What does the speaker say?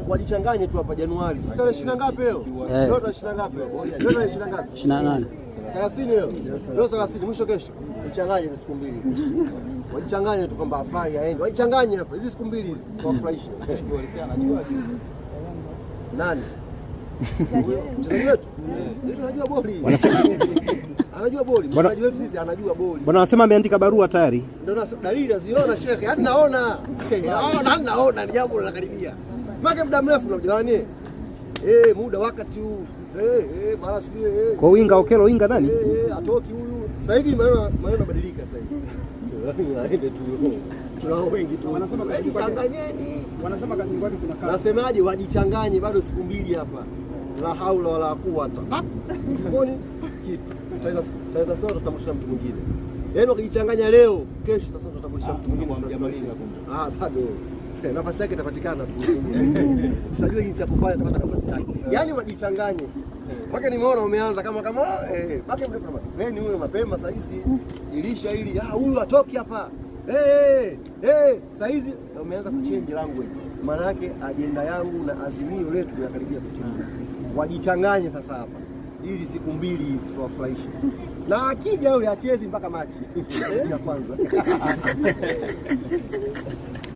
wajichanganye tu hapa Januari. Si tarehe 20 ngapi leo? Leo tarehe 20 ngapi? Leo tarehe 20 ngapi? 28. 30 leo. Leo 30 mwisho kesho. Jichanganye hizo siku mbili. Wajichanganye tu kwamba afai aende. Wajichanganye hapa hizo siku mbili hizi. Kuwafurahisha. Anajua nani? Mchezaji wetu. Ndio anajua boli. Anajua boli. Mchezaji wetu sisi anajua boli. Bwana anasema ameandika barua tayari. Ndio dalili naziona shekhe. Hadi naona. Naona ni jambo linakaribia. Maka muda mrefu na jamani. Muda wakati huu. Mara sijui kwa winga Okelo winga nani? Atoki huyu. Sasa hivi maneno yanabadilika sasa hivi. Aende tu. Tunao wengi tu. Wanasema wajichanganyeni. Wanasema kazi kwake kuna kazi. Nasemaje wajichanganye bado siku mbili hapa. La haula wala quwwata. Mboni kitu. Taweza sasa tutamshia mtu mwingine. Yaani wakijichanganya leo, kesho sasa tutamshia mtu mwingine sasa. Bado. Nafasi yake itapatikana tu. Tunajua jinsi ya kufanya tapata nafasi yake. Yaani wajichanganye. Mpaka nimeona umeanza kama mpaka mrefu kama. Wewe ni huyo mapema saa hizi. Ilisha ili huyu atoki hapa. Saa hizi umeanza kuchange language. Maana yake ajenda yangu na azimio letu linakaribia kutimia. Wajichanganye sasa hapa. Hizi siku mbili hizi tuwafurahishe. Na akija yule achezi mpaka machi ya kwanza.